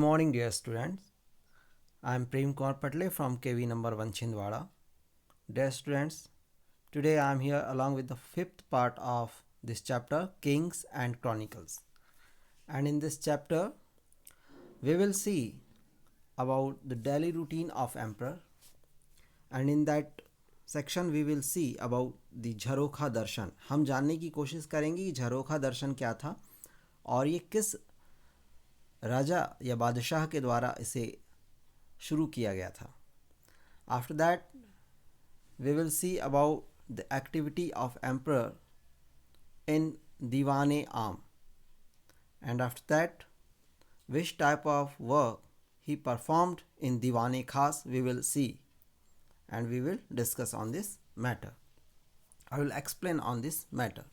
Morning, dear students. I am Prem Kaur Patle from KV number 1 Chhindwara. Dear students, today I am here along with the fifth part of this chapter, Kings and Chronicles. And in this chapter, we will see about the daily routine of emperor. And in that section, we will see about the झरोखा दर्शन. हम जानने की कोशिश करेंगे कि झरोखा दर्शन क्या था और ये किस राजा या बादशाह के द्वारा इसे शुरू किया गया था. After that we will see about the activity of emperor in Diwan-e Aam, and after that which type of work he performed in Diwane Khas we will see, and we will discuss on this matter. I will explain on this matter.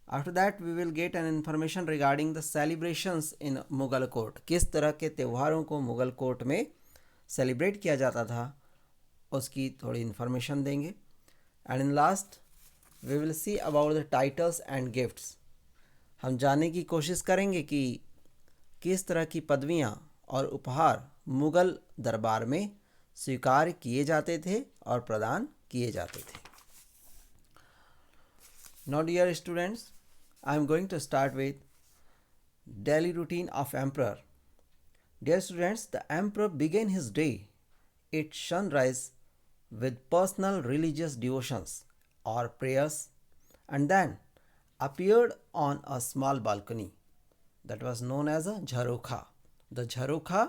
After that we will get an information regarding the celebrations in Mughal court. किस तरह के त्योहारों को Mughal court में celebrate किया जाता था उसकी थोड़ी इन्फॉर्मेशन देंगे. And in last we will see about the titles and gifts. हम जानने की कोशिश करेंगे कि किस तरह की पदवियाँ और उपहार मुगल दरबार में स्वीकार किए जाते थे और प्रदान किए जाते थे. Now dear students, I am going to start with daily routine of emperor. Dear students, the emperor began his day at sunrise with personal religious devotions or prayers, and then appeared on a small balcony that was known as a Jharokha. The Jharokha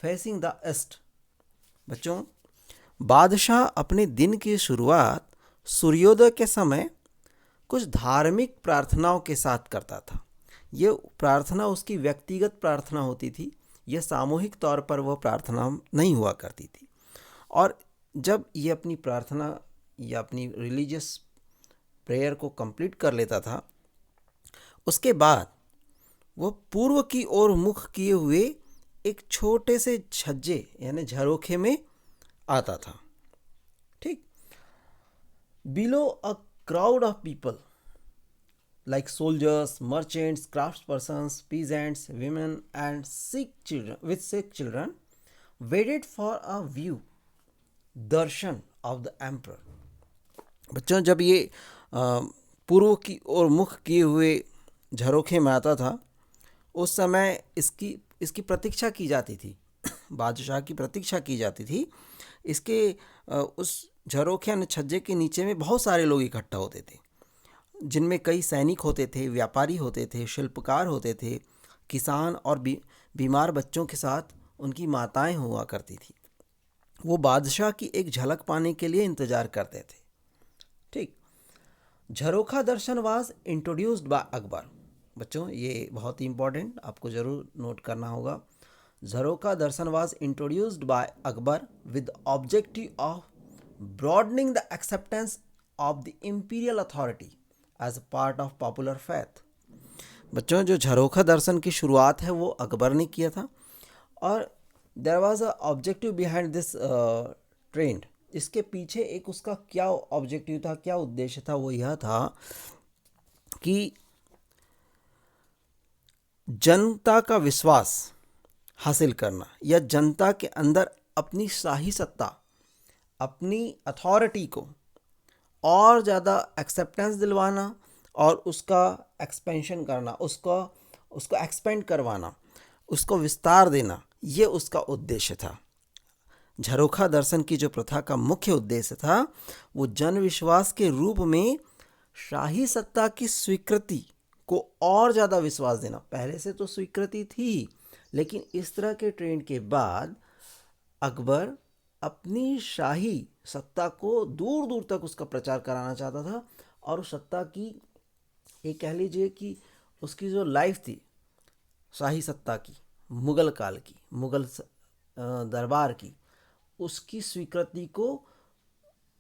facing the east. बच्चों, बादशाह अपने दिन की शुरुआत सूर्योदय के समय कुछ धार्मिक प्रार्थनाओं के साथ करता था. ये प्रार्थना उसकी व्यक्तिगत प्रार्थना होती थी, यह सामूहिक तौर पर वह प्रार्थना नहीं हुआ करती थी. और जब ये अपनी प्रार्थना या अपनी रिलीजियस प्रेयर को कंप्लीट कर लेता था, उसके बाद वह पूर्व की ओर मुख किए हुए एक छोटे से छज्जे यानी झरोखे में आता था. ठीक. Below a crowd of people like soldiers, merchants, craftspersons, peasants, women, and sick children waited for a view, darshan of the emperor. बच्चों, जब ये पूर्व की ओर मुख किए हुए झरोखे में आता था, उस समय इसकी प्रतीक्षा की जाती थी. बादशाह की प्रतीक्षा की जाती थी. इसके उस झरोखे यानी छज्जे के नीचे में बहुत सारे लोग इकट्ठा होते थे, जिनमें कई सैनिक होते थे, व्यापारी होते थे, शिल्पकार होते थे, किसान और बीमार बच्चों के साथ उनकी माताएं हुआ करती थी. वो बादशाह की एक झलक पाने के लिए इंतज़ार करते थे. ठीक. झरोखा Darshan was introduced by Akbar. बच्चों, ये बहुत ही इंपॉर्टेंट, आपको ज़रूर नोट करना होगा. Jharokha Darshan was introduced by Akbar with objective of broadening the acceptance of the imperial authority as a part of popular faith. बच्चों, जो झरोखा दर्शन की शुरुआत है वो अकबर ने किया था, और there was a objective behind this trend. इसके पीछे एक उसका क्या ऑब्जेक्टिव था, क्या उद्देश्य था, वो यह था कि जनता का विश्वास हासिल करना या जनता के अंदर अपनी शाही सत्ता, अपनी अथॉरिटी को और ज़्यादा एक्सेप्टेंस दिलवाना और उसका एक्सपेंशन करना, उसको एक्सपेंड करवाना, उसको विस्तार देना, ये उसका उद्देश्य था. झरोखा दर्शन की जो प्रथा का मुख्य उद्देश्य था वो जन विश्वास के रूप में शाही सत्ता की स्वीकृति को और ज़्यादा विश्वास देना. पहले से तो स्वीकृति थी, लेकिन इस तरह के ट्रेंड के बाद अकबर अपनी शाही सत्ता को दूर दूर तक उसका प्रचार कराना चाहता था. और उस सत्ता की, ये कह लीजिए कि उसकी जो लाइफ थी शाही सत्ता की, मुग़ल काल की, मुग़ल दरबार की, उसकी स्वीकृति को,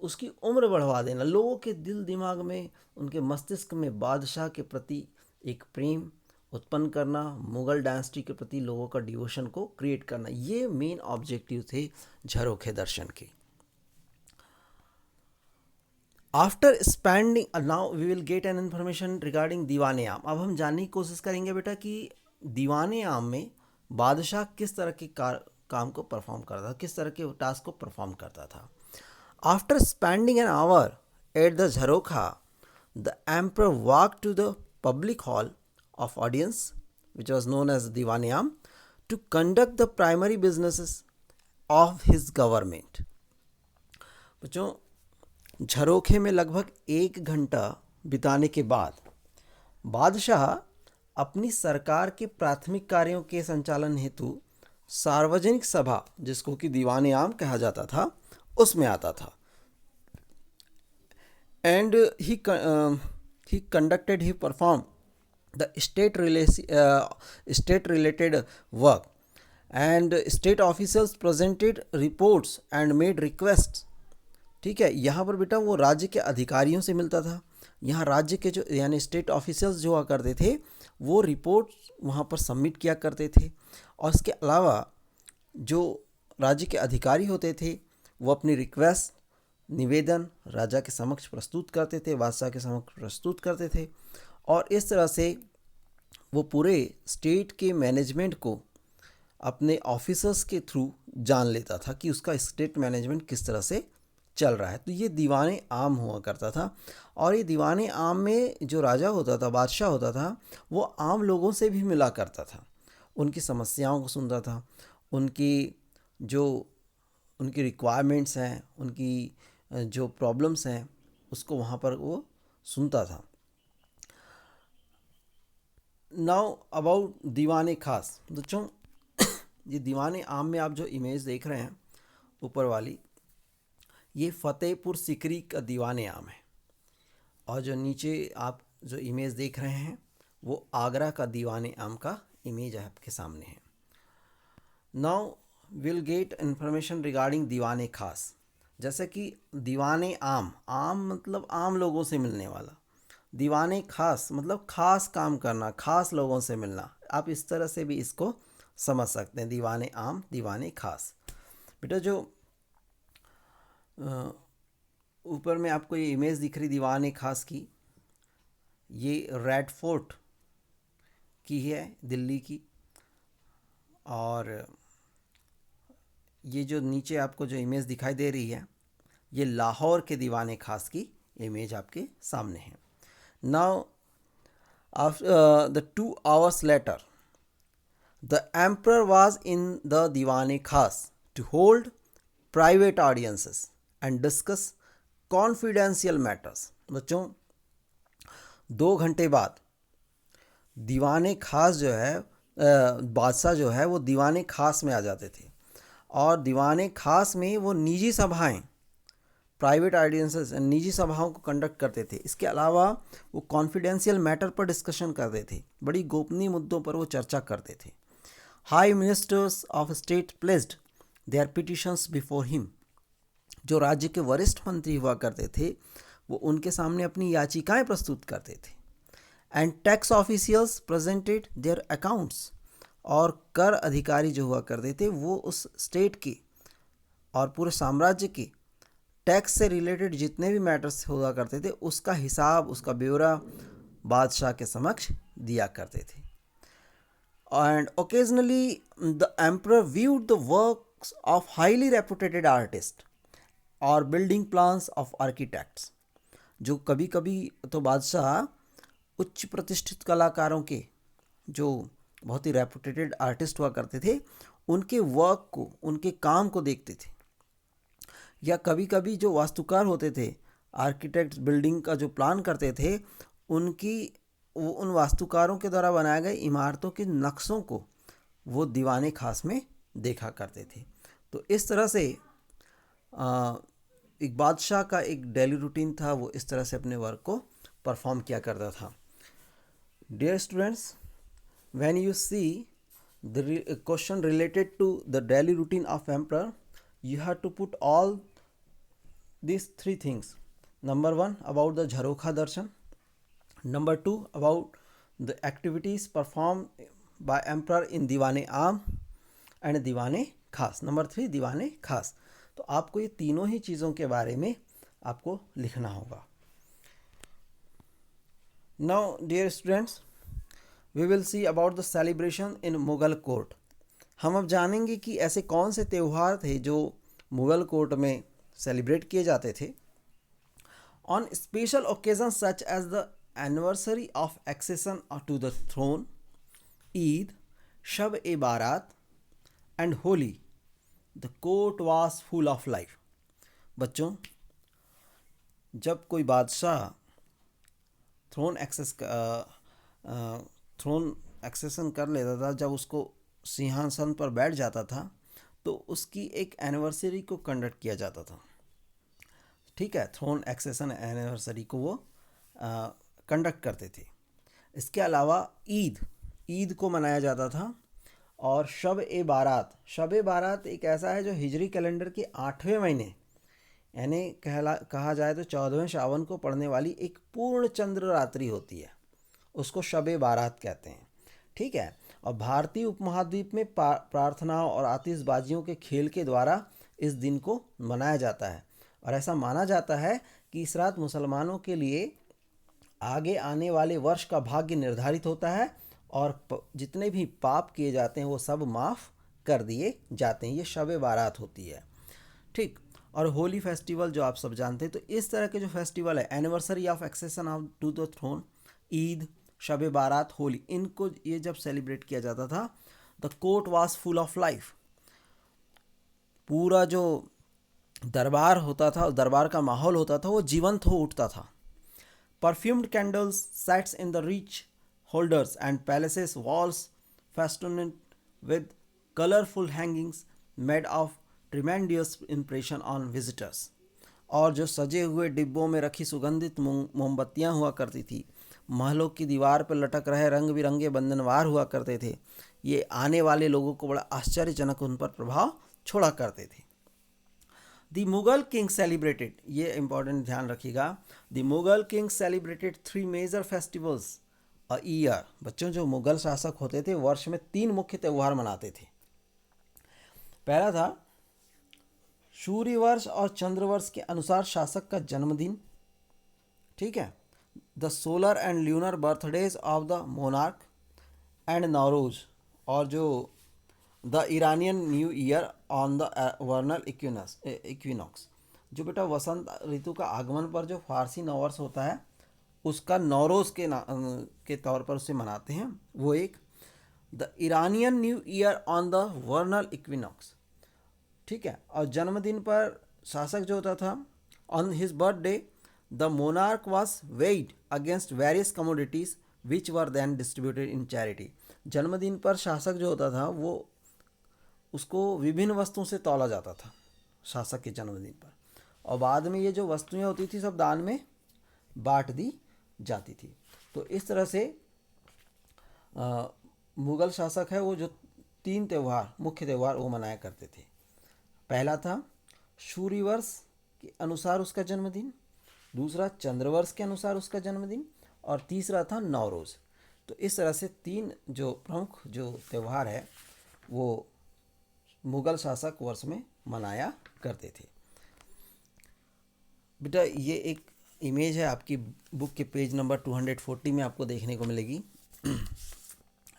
उसकी उम्र बढ़वा देना, लोगों के दिल दिमाग में, उनके मस्तिष्क में बादशाह के प्रति एक प्रेम उत्पन्न करना, मुग़ल डायनेस्टी के प्रति लोगों का डिवोशन को क्रिएट करना, ये मेन ऑब्जेक्टिव थे झरोखे दर्शन के. After spending, now we will get an information regarding Diwane Aam. अब हम जानने की कोशिश करेंगे बेटा कि दीवाने आम में बादशाह किस तरह के काम को परफॉर्म करता था, किस तरह के टास्क को परफॉर्म करता था। After spending an hour at the Jharokha, the emperor walk to the public hall of audience, which was known as Diwaniyam, to conduct the primary businesses of his government. बच्चों, झरोखे में लगभग 1 घंटा बिताने के बाद बादशाह अपनी सरकार के प्राथमिक कार्यों के संचालन हेतु सार्वजनिक सभा, जिसको कि दीवाने आम कहा जाता था, उसमें आता था। And he conducted, he performed the state related work, and state officials presented reports and made requests। ठीक है, यहाँ पर बेटा वो राज्य के अधिकारियों से मिलता था। यहाँ राज्य के जो यानी स्टेट ऑफिसर्स जो हुआ करते थे वो रिपोर्ट वहाँ पर सबमिट किया करते थे, और इसके अलावा जो राज्य के अधिकारी होते थे वो अपनी रिक्वेस्ट, निवेदन राजा के समक्ष प्रस्तुत करते थे, बादशाह के समक्ष प्रस्तुत करते थे, और इस तरह से वो पूरे स्टेट के मैनेजमेंट को अपने ऑफिसर्स के थ्रू जान लेता था कि उसका स्टेट मैनेजमेंट किस तरह से चल रहा है। तो ये दीवाने आम हुआ करता था, और ये दीवाने आम में जो राजा होता था, बादशाह होता था, वो आम लोगों से भी मिला करता था, उनकी समस्याओं को सुनता था, उनकी रिक्वायरमेंट्स हैं, उनकी जो प्रॉब्लम्स हैं, उसको वहाँ पर वो सुनता था। नाउ अबाउट दीवाने खास। बच्चों, ये दीवाने आम में आप जो इमेज देख रहे हैं ऊपर वाली, ये फतेहपुर सिकरी का दीवाने आम है, और जो नीचे आप जो इमेज देख रहे हैं वो आगरा का दीवाने आम का इमेज आपके सामने है। Now will get information regarding दीवाने खास। जैसे कि दीवाने आम, आम मतलब आम लोगों से मिलने वाला, दीवाने खास मतलब खास काम करना, खास लोगों से मिलना। आप इस तरह से भी इसको समझ सकते हैं, दीवाने आम, दीवाने खास। बेटा जो ऊपर में आपको ये इमेज दिख रही दीवाने खास की, ये रेड फोर्ट की है, दिल्ली की, और ये जो नीचे आपको जो इमेज दिखाई दे रही है ये लाहौर के दीवाने खास की इमेज आपके सामने है। Now, after the 2 hours later, the emperor was in the Diwan-e Khas to hold private audiences and discuss confidential matters। बच्चों, 2 घंटे बाद दीवाने खास जो है, बादशाह जो है वो दीवाने खास में आ जाते थे, और दीवाने खास में वो निजी सभाएं, प्राइवेट ऑडियंसेस, निजी सभाओं को कंडक्ट करते थे। इसके अलावा वो कॉन्फिडेंशियल मैटर पर डिस्कशन करते थे, बड़ी गोपनीय मुद्दों पर वो चर्चा करते थे। High ministers of state placed their petitions before him. जो राज्य के वरिष्ठ मंत्री हुआ करते थे वो उनके सामने अपनी याचिकाएं प्रस्तुत करते थे। And tax officials presented their accounts. और कर अधिकारी जो हुआ करते थे वो उस स्टेट के और पूरे साम्राज्य के टैक्स से रिलेटेड जितने भी मैटर्स हुआ करते थे उसका हिसाब, उसका ब्यौरा बादशाह के समक्ष दिया करते थे। And occasionally the emperor viewed the works of highly reputed artist और बिल्डिंग प्लान्स ऑफ आर्किटेक्ट्स। जो कभी कभी तो बादशाह उच्च प्रतिष्ठित कलाकारों के, जो बहुत ही रेपुटेटेड आर्टिस्ट हुआ करते थे, उनके वर्क को, उनके काम को देखते थे। या कभी कभी जो वास्तुकार होते थे, आर्किटेक्ट बिल्डिंग का जो प्लान करते थे, उन वास्तुकारों के द्वारा बनाए गए इमारतों के नक्शों को वो दीवाने खास में देखा करते थे। तो इस तरह से एक बादशाह का एक डेली रूटीन था, वो इस तरह से अपने वर्क को परफॉर्म किया करता था। Dear students, when you see the question related to the daily routine of emperor, you have to put all these 3 things. Number 1 about the Jharokha Darshan, number 2 about the activities performed by emperor in Diwan-e Aam and Diwan-e Khas, number 3 Diwan-e Khas। तो आपको ये तीनों ही चीज़ों के बारे में आपको लिखना होगा। Now dear students, we will see about the celebration in Mughal court। हम अब जानेंगे कि ऐसे कौन से त्यौहार थे जो मुग़ल कोर्ट में सेलिब्रेट किए जाते थे। On special occasion such as the anniversary of accession to the throne, Eid, Shab e Barat and Holi, the court was full of life. बच्चों, जब कोई बादशाह थ्रोन एक्सेस थ्रोन एक्सेसन कर लेता था, जब उसको सिंहासन पर बैठ जाता था, तो उसकी एक एनिवर्सरी को कंडक्ट किया जाता था। ठीक है, थ्रोन एक्सेसन एनिवर्सरी को वो कंडक्ट करते थे। इसके अलावा ईद को मनाया जाता था। और शब ए बारात एक ऐसा है जो हिजरी कैलेंडर के 8वें महीने, यानी कहा जाए तो 14वें सावन को पड़ने वाली एक पूर्ण चंद्र रात्रि होती है, उसको शब ए बारात कहते हैं। ठीक है, और भारतीय उपमहाद्वीप में प्रार्थनाओं और आतिशबाजियों के खेल के द्वारा इस दिन को मनाया जाता है। और ऐसा माना जाता है कि इस रात मुसलमानों के लिए आगे आने वाले वर्ष का भाग्य निर्धारित होता है और जितने भी पाप किए जाते हैं वो सब माफ़ कर दिए जाते हैं। ये शब बारात होती है। ठीक, और होली फेस्टिवल जो आप सब जानते हैं। तो इस तरह के जो फेस्टिवल है, anniversary of accession of to the throne, Eid, Shab Barat, Holi, इनको ये जब सेलिब्रेट किया जाता था, the court was full of life. पूरा जो दरबार होता था, दरबार का माहौल होता था, वो जीवंत हो उठता था। Perfumed candles sets in the rich holders and palaces walls festooned with colourful hangings made of tremendous impression on visitors. और जो सजे हुए डिब्बों में रखी सुगंधित मोमबत्तियाँ हुआ करती थी, महलों की दीवार पर लटक रहे रंग बिरंगे बंधनवार हुआ करते थे, ये आने वाले लोगों को बड़ा आश्चर्यजनक उन पर प्रभाव छोड़ा करते थे। द मुगल किंग सेलिब्रेटेड, ये इंपॉर्टेंट ध्यान रखिएगा, the Mughal king celebrated 3 major festivals a year. बच्चों, जो मुगल शासक होते थे वर्ष में 3 मुख्य त्यौहार मनाते थे। पहला था सूर्य वर्ष और चंद्र वर्ष के अनुसार शासक का जन्मदिन। ठीक है, the solar and lunar birthdays of the monarch and Nowruz, और जो the Iranian new year on the vernal equinox, जो बेटा वसंत ऋतु का आगमन पर जो फारसी नववर्ष होता है उसका नौरोज के तौर पर उसे मनाते हैं, वो एक। The Iranian new year on the vernal equinox. ठीक है, और जन्मदिन पर शासक जो होता था, on his birthday the monarch was weighed against various commodities which were then distributed in charity. जन्मदिन पर शासक जो होता था वो उसको विभिन्न वस्तुओं से तौला जाता था शासक के जन्मदिन पर, और बाद में ये जो वस्तुएं होती थी सब दान में बांट दी जाती थी। तो इस तरह से मुगल शासक है वो जो 3 त्यौहार, मुख्य त्यौहार वो मनाया करते थे। पहला था सूर्यवर्ष के अनुसार उसका जन्मदिन, दूसरा चंद्रवर्ष के अनुसार उसका जन्मदिन, और तीसरा था नवरोज़। तो इस तरह से 3 जो प्रमुख जो त्यौहार है वो मुगल शासक वर्ष में मनाया करते थे। बेटा, ये एक इमेज है आपकी बुक के पेज नंबर 240 में आपको देखने को मिलेगी।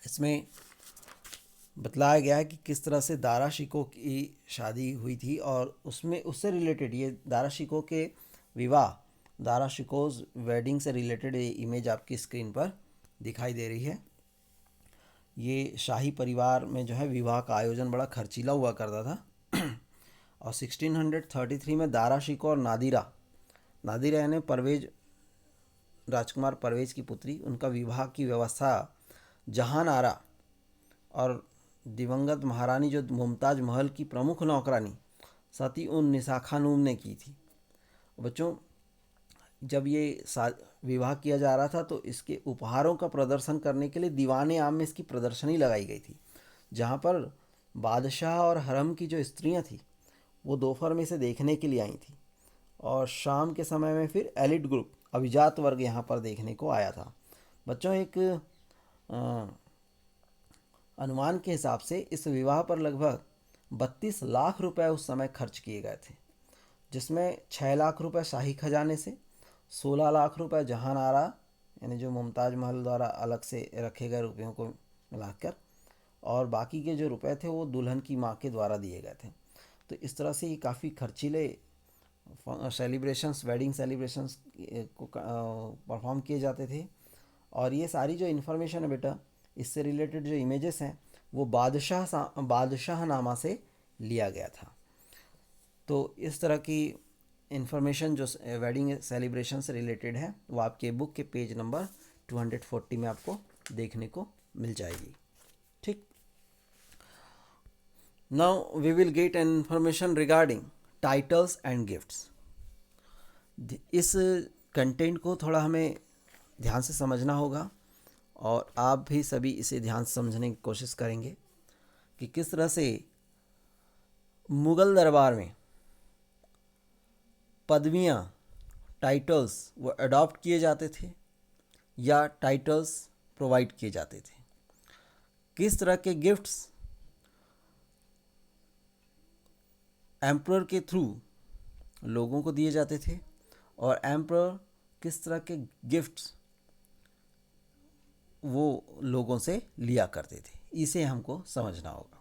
इसमें बतलाया गया है कि किस तरह से दारा शिकोह की शादी हुई थी, और उसमें उससे रिलेटेड ये दारा शिकोह के विवाह, दारा शिकोह वेडिंग से रिलेटेड ये इमेज आपकी स्क्रीन पर दिखाई दे रही है। ये शाही परिवार में जो है विवाह का आयोजन बड़ा खर्चीला हुआ करता था। और 1633 में दारा शिकोह और नादिरा यानी परवेज, राजकुमार परवेज की पुत्री, उनका विवाह की व्यवस्था जहान आरा और दिवंगत महारानी जो मुमताज़ महल की प्रमुख नौकरानी सती उन निसा खानूम ने की थी। बच्चों, जब ये विवाह किया जा रहा था तो इसके उपहारों का प्रदर्शन करने के लिए दीवाने आम में इसकी प्रदर्शनी लगाई गई थी, जहाँ पर बादशाह और हरम की जो स्त्रियाँ थी वो दोपहर में इसे देखने के लिए आई थी, और शाम के समय में फिर एलिट ग्रुप, अभिजात वर्ग यहाँ पर देखने को आया था। बच्चों, एक अनुमान के हिसाब से इस विवाह पर लगभग 32 लाख रुपए उस समय खर्च किए गए थे, जिसमें 6 लाख रुपए शाही खजाने से, 16 लाख रुपए जहान आरा यानी जो मुमताज़ महल द्वारा अलग से रखे गए रुपयों को मिलाकर, और बाकी के जो रुपए थे वो दुल्हन की माँ के द्वारा दिए गए थे। तो इस तरह से ये काफ़ी खर्चीले सेलिब्रेशंस, वेडिंग सेलिब्रेशंस को परफॉर्म किए जाते थे। और ये सारी जो इन्फॉर्मेशन है बेटा, इससे रिलेटेड जो इमेजेस हैं वो बादशाहनामा से लिया गया था। तो इस तरह की इन्फॉर्मेशन जो वेडिंग सेलिब्रेशन से रिलेटेड है वो आपके बुक के पेज नंबर 240 में आपको देखने को मिल जाएगी। ठीक, now we will get an information regarding titles and gifts. इस कंटेंट को थोड़ा हमें ध्यान से समझना होगा और आप भी सभी इसे ध्यान से समझने की कोशिश करेंगे कि किस तरह से मुग़ल दरबार में पदवियाँ, टाइटल्स वो अडॉप्ट किए जाते थे या टाइटल्स प्रोवाइड किए जाते थे, किस तरह के गिफ्ट्स एम्परर के थ्रू लोगों को दिए जाते थे और एम्परर किस तरह के गिफ्ट्स वो लोगों से लिया करते थे, इसे हमको समझना होगा।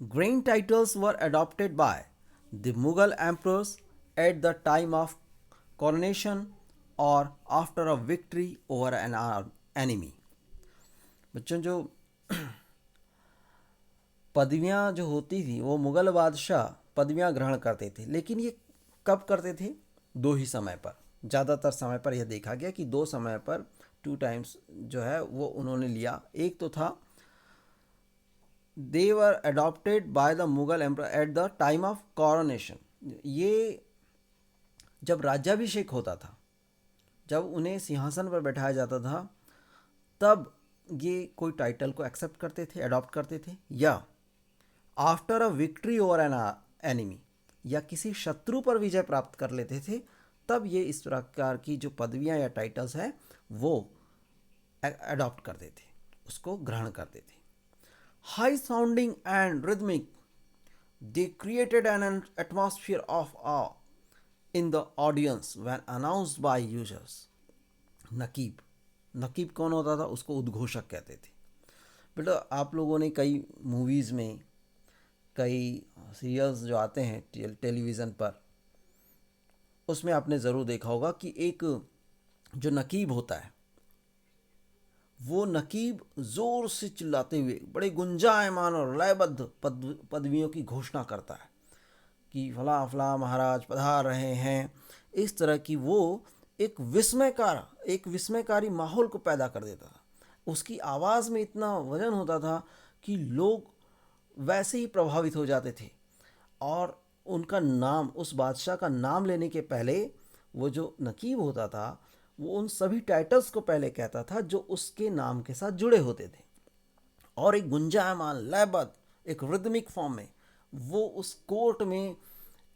Grand titles were adopted by the Mughal emperors at the time of coronation or after a victory over an enemy। बच्चों, जो पदवियाँ जो होती थी वो मुग़ल बादशाह पदवियाँ ग्रहण करते थे, लेकिन ये कब करते थे? दो ही समय पर, ज़्यादातर समय पर यह देखा गया कि दो समय पर 2 टाइम्स जो है वो उन्होंने लिया। एक तो था they were adopted by the Mughal emperor at the time of coronation. ये जब राज्याभिषेक होता था, जब उन्हें सिंहासन पर बैठाया जाता था, तब ये कोई टाइटल को एक्सेप्ट करते थे, अडॉप्ट करते थे। या after a victory over an enemy, या किसी शत्रु पर विजय प्राप्त कर लेते थे, तब ये इस प्रकार की जो पदवियाँ या टाइटल्स हैं वो अडॉप्ट करते थे, उसको ग्रहण करते थे। High sounding and rhythmic, they created an atmosphere of awe in the audience when announced by users। नकीब, नकीब कौन होता था? उसको उद्घोषक कहते थे। बेटा, आप लोगों ने कई मूवीज़ में, कई सीरियल्स जो आते हैं टेलीविज़न पर, उसमें आपने ज़रूर देखा होगा कि एक जो नकीब होता है, वो नकीब ज़ोर से चिल्लाते हुए बड़े गुंजायमान और लयबद्ध पदवियों की घोषणा करता है कि फला फला महाराज पधार रहे हैं। इस तरह की वो एक विस्मयकारी माहौल को पैदा कर देता था। उसकी आवाज़ में इतना वजन होता था कि लोग वैसे ही प्रभावित हो जाते थे और उनका नाम, उस बादशाह का नाम लेने के पहले वो जो नकीब होता था वो उन सभी टाइटल्स को पहले कहता था जो उसके नाम के साथ जुड़े होते थे, और एक गुंजायमान लयबद्ध एक रिदमिक फॉर्म में वो उस कोर्ट में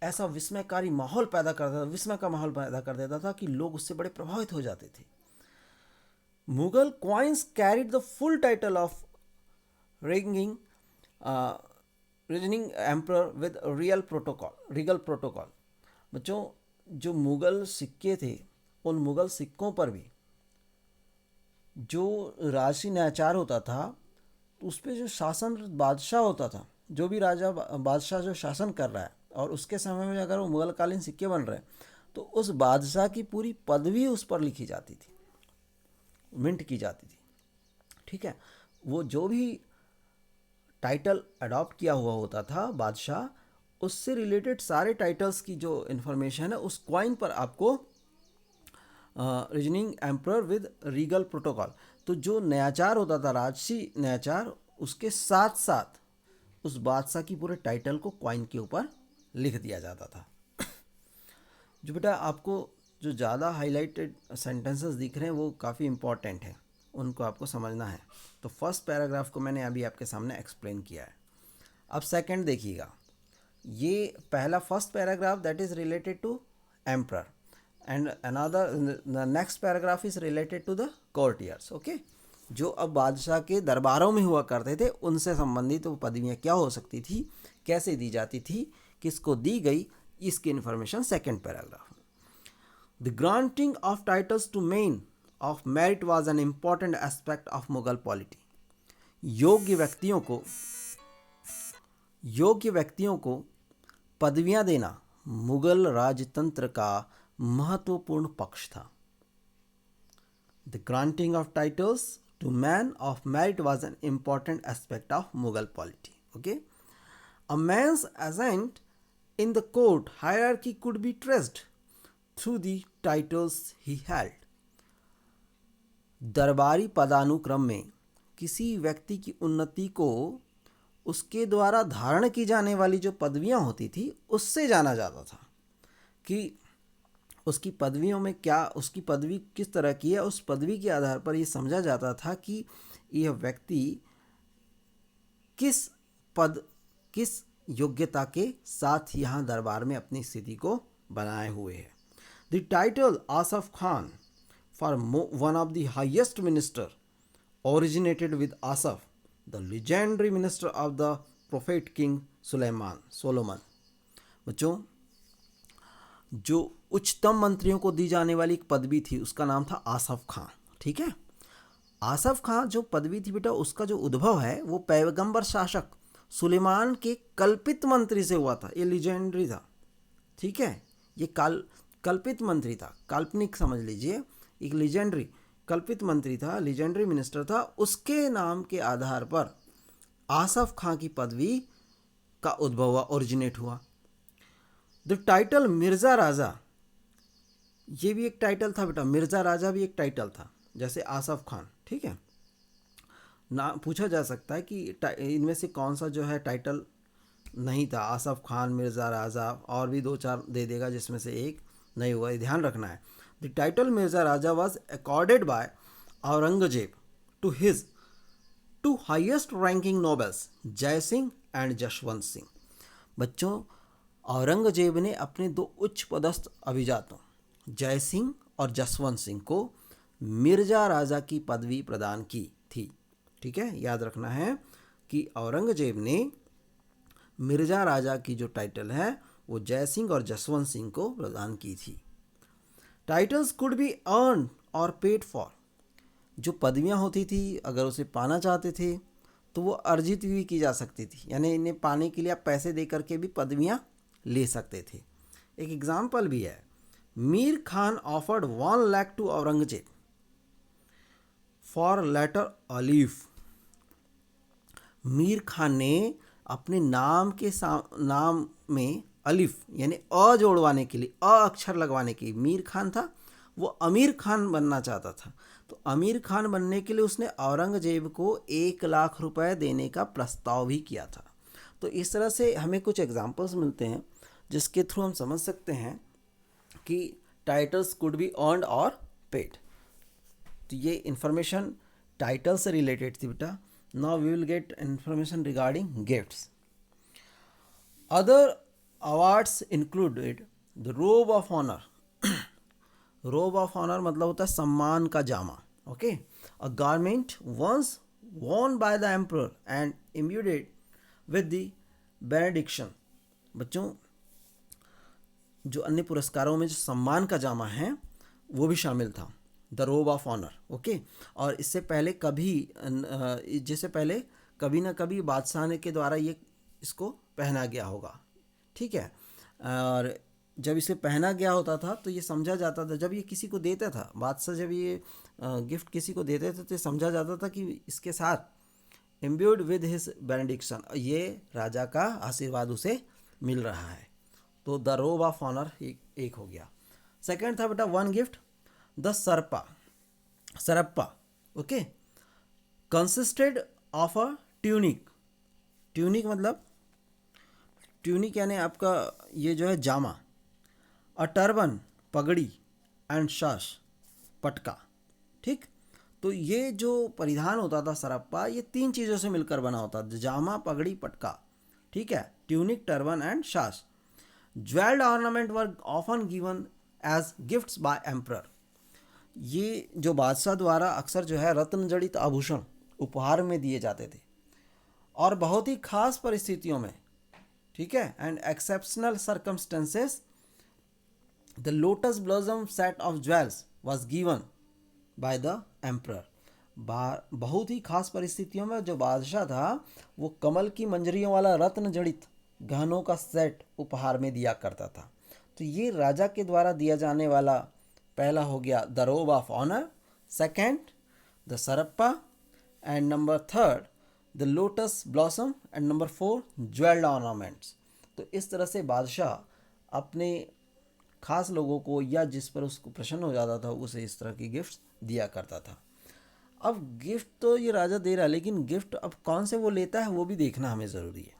ऐसा विस्मय का माहौल पैदा कर देता था कि लोग उससे बड़े प्रभावित हो जाते थे। Mughal coins carried the full title of raging reasoning emperor with Regal protocol. बच्चों, जो मुगल सिक्के थे, उन मुगल सिक्कों पर भी जो राजसी न्यायचार होता था, उस पर जो शासन बादशाह होता था, जो भी राजा बादशाह जो शासन कर रहा है और उसके समय में अगर वो मुगलकालीन सिक्के बन रहे हैं तो उस बादशाह की पूरी पदवी उस पर लिखी जाती थी, मिंट की जाती थी। ठीक है, वो जो भी टाइटल अडॉप्ट किया हुआ होता था बादशाह, उससे रिलेटेड सारे टाइटल्स की जो इन्फॉर्मेशन है उस क्वाइन पर आपको reasoning emperor with Regal protocol, तो जो न्यायचार होता था, राजसी न्यायचार, उसके साथ साथ उस बादशाह की पूरे टाइटल को क्वाइन के ऊपर लिख दिया जाता था। जो बेटा आपको जो ज़्यादा हाईलाइटेड सेंटेंसेस दिख रहे हैं वो काफ़ी इंपॉर्टेंट है, उनको आपको समझना है। तो फर्स्ट पैराग्राफ को मैंने अभी आपके सामने एक्सप्लेन किया है। अब सेकंड देखिएगा, ये पहला first paragraph that is related to emperor and another the next paragraph is related to the courtiers. Okay, जो अब बादशाह के दरबारों में हुआ करते थे उनसे संबंधित वो पदवियाँ क्या हो सकती थी, कैसे दी जाती थी, किसको दी गई, इसकी इन्फॉर्मेशन सेकंड पैराग्राफ में। The granting of titles to men of merit was an important aspect of Mughal polity. योग्य व्यक्तियों को योग्य व्यक्तियों को पदवियां देना मुगल राजतंत्र का महत्वपूर्ण पक्ष था। The granting of titles to men of merit was an important aspect of Mughal polity. Okay, a man's ascent in the court hierarchy could be traced through the titles he held. दरबारी पदानुक्रम में किसी व्यक्ति की उन्नति को उसके द्वारा धारण की जाने वाली जो पदवियां होती थी उससे जाना जाता था कि उसकी पदवियों में क्या, उसकी पदवी किस तरह की है। उस पदवी के आधार पर यह समझा जाता था कि यह व्यक्ति किस योग्यता के साथ यहाँ दरबार में अपनी स्थिति को बनाए हुए है। The title Asaf Khan for one of the highest minister originated with Asaf, the legendary minister of the prophet king Solomon. बच्चों, जो उच्चतम मंत्रियों को दी जाने वाली एक पदवी थी उसका नाम था आसफ खां। ठीक है, आसफ खां जो पदवी थी बेटा, उसका जो उद्भव है वो पैगंबर शासक सुलेमान के कल्पित मंत्री से हुआ था। ये लीजेंडरी था। ठीक है, ये कल्पित मंत्री था, काल्पनिक समझ लीजिए। एक लीजेंडरी कल्पित मंत्री था, लीजेंडरी मिनिस्टर था। उसके नाम के आधार पर आसफ खां की पदवी का उद्भव हुआ, ओरिजिनेट हुआ। द टाइटल मिर्ज़ा राजा, ये भी एक टाइटल था बेटा। मिर्ज़ा राजा भी एक टाइटल था, जैसे आसफ खान। ठीक है, ना पूछा जा सकता है कि इनमें से कौन सा जो है टाइटल नहीं था। आसफ खान, मिर्ज़ा राजा, और भी दो चार दे देगा जिसमें से एक नहीं हुआ, ध्यान रखना है। The title Mirza Raja was accorded by Aurangzeb to his two highest ranking nobles, जय सिंह एंड जसवंत सिंह। बच्चों, औरंगजेब ने अपने दो उच्च पदस्थ अभिजातों जय सिंह और जसवंत सिंह को मिर्जा राजा की पदवी प्रदान की थी। ठीक है, याद रखना है कि औरंगजेब ने मिर्जा राजा की जो टाइटल है वो जय सिंह और जसवंत सिंह को प्रदान की थी। टाइटल्स कुड बी अर्न और पेड फॉर, जो पदवियां होती थी अगर उसे पाना चाहते थे तो वो अर्जित भी की जा सकती थी, यानी इन्हें पाने के लिए आप पैसे दे करके भी पदवियां ले सकते थे। एक एग्जाम्पल भी है, Mir Khan offered 1 lakh to Aurangzeb for letter Alif. Mir Khan ने अपने नाम के नाम में अलिफ यानी अ जोड़वाने के लिए, अ अक्षर लगवाने के लिए, मीर खान था वो अमीर खान बनना चाहता था, तो अमीर खान बनने के लिए उसने औरंगजेब को 1 लाख रुपए देने का प्रस्ताव भी किया था। तो इस तरह से हमें कुछ एग्जाम्पल्स मिलते हैं जिसके थ्रू हम समझ सकते हैं कि टाइटल्स कुड बी अर्नड और पेड। तो ये इंफॉर्मेशन टाइटल से रिलेटेड थी बेटा। Now we will get information regarding gifts. Other awards included the robe of honour. Robe of honour मतलब होता है सम्मान का जामा। Okay, a garment once worn by the emperor and imbued with the benediction। बच्चों, जो अन्य पुरस्कारों में जो सम्मान का जामा है वो भी शामिल था, the robe of honour. Okay, और इससे पहले कभी ना कभी बादशाह के द्वारा ये इसको पहना गया होगा। ठीक है, और जब इसे पहना गया होता था तो ये समझा जाता था, जब ये किसी को देता था बादशाह, जब ये गिफ्ट किसी को देते थे तो ये समझा जाता था कि इसके साथ इम्ब्यूड विद हिज बेनेडिक्शन, ये राजा का आशीर्वाद उसे मिल रहा है। तो द रोब ऑफ ऑनर एक हो गया। सेकंड था बेटा one gift the sarapa. Okay, consisted of a tunic. Tunic मतलब ट्यूनिक यानी आपका ये जो है जामा, अ टर्बन पगड़ी एंड शाश पटका। ठीक, तो ये जो परिधान होता था सरप्पा, ये 3 चीज़ों से मिलकर बना होता था, जामा, पगड़ी, पटका। ठीक है, tunic, turban and sash. Jewelled ornament were often given as gifts by emperor. ये जो बादशाह द्वारा अक्सर जो है रत्न जड़ित आभूषण उपहार में दिए जाते थे और बहुत ही खास परिस्थितियों में। ठीक है, and exceptional circumstances the lotus blossom set of jewels was given by the emperor. बहुत ही खास परिस्थितियों में जो बादशाह था वो कमल की मंजरियों वाला रत्न जड़ित गहनों का सेट उपहार में दिया करता था। तो ये राजा के द्वारा दिया जाने वाला पहला हो गया the robe of honour, second the sarapa, and number third the lotus blossom, and number four jewelled ornaments. तो इस तरह से बादशाह अपने खास लोगों को या जिस पर उसको प्रसन्न हो जाता था उसे इस तरह की गिफ्ट्स दिया करता था। अब गिफ्ट तो ये राजा दे रहा है, लेकिन गिफ्ट अब कौन से वो लेता है वो भी देखना हमें ज़रूरी है।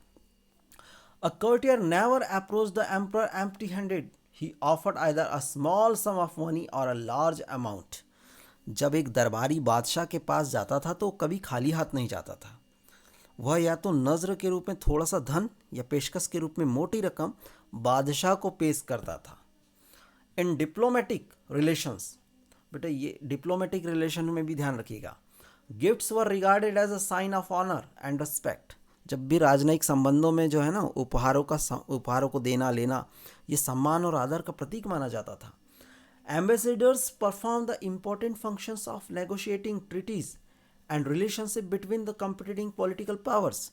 अ courtier never approached the emperor empty-handed. He offered either a small sum of money or a large amount. जब एक दरबारी बादशाह के पास जाता था तो कभी खाली हाथ नहीं जाता था। वह या तो नज़र के रूप में थोड़ा सा धन या पेशकश के रूप में मोटी रकम बादशाह को पेश करता था। इन डिप्लोमेटिक रिलेशंस, बेटा ये डिप्लोमेटिक रिलेशन में भी ध्यान रखिएगा, gifts were regarded as a sign of honour and respect. जब भी राजनयिक संबंधों में जो है ना उपहारों को देना लेना ये सम्मान और आदर का प्रतीक माना जाता था। Ambassadors perform the important functions of negotiating treaties and relationship between the competing political powers.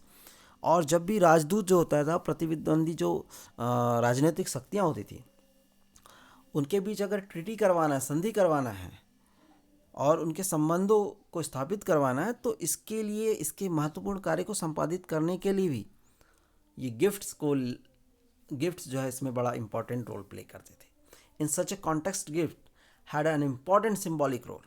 और जब भी राजदूत जो होता था, प्रतिद्वंदी जो राजनीतिक शक्तियाँ होती थी, उनके बीच अगर ट्रीटी करवाना है, संधि करवाना है और उनके संबंधों को स्थापित करवाना है, तो इसके लिए इसके महत्वपूर्ण कार्य को संपादित करने के लिए भी ये गिफ्ट्स जो है इसमें बड़ा इंपॉर्टेंट रोल प्ले करते थे। In such a context gift had an important symbolic role.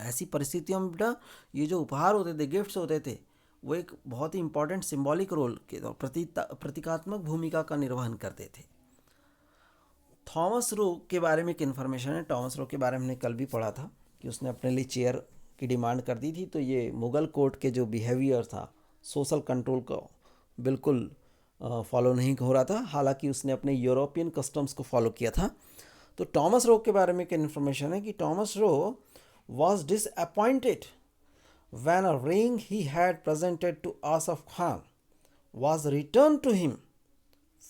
ऐसी परिस्थितियों में बेटा ये जो उपहार होते थे, गिफ्ट्स होते थे, वो एक बहुत ही इंपॉर्टेंट सिम्बॉलिक रोल के प्रतीकात्मक भूमिका का निर्वहन करते थे। थॉमस रो के बारे में एक इन्फॉर्मेशन है। थॉमस रो के बारे में हमने कल भी पढ़ा था कि उसने अपने लिए चेयर की डिमांड कर दी थी। तो ये मुग़ल कोर्ट के जो बिहेवियर था, सोशल कंट्रोल को बिल्कुल फॉलो नहीं हो रहा था, हालांकि उसने अपने यूरोपियन कस्टम्स को फॉलो किया था। तो थॉमस रो के बारे में एक इन्फॉर्मेशन है कि Thomas Roe was disappointed when a ring he had presented to Asaf Khan was return to him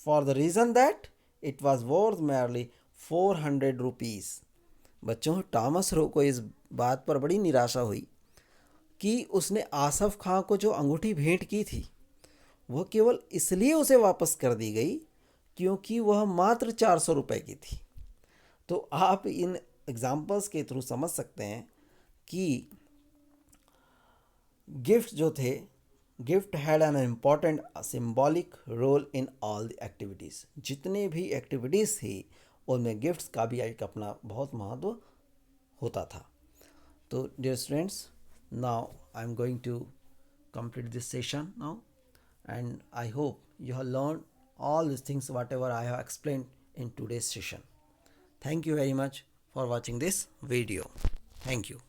for the reason that it was worth merely 400 rupees. बच्चों, थॉमस रो को इस बात पर बड़ी निराशा हुई कि उसने आसफ खां को जो अंगूठी भेंट की थी वह केवल इसलिए उसे वापस कर दी गई क्योंकि वह मात्र 400 रुपये की थी। तो आप इन एग्जाम्पल्स के थ्रू समझ सकते हैं कि गिफ्ट जो थे, gift had an important symbolic role in all the activities. जितने भी एक्टिविटीज़ थी उनमें गिफ्ट्स का भी एक अपना बहुत महत्व होता था। तो dear students, now I am going to complete this session now, and I hope you have learned all these things whatever I have explained in today's session. Thank you very much for watching this video. Thank you.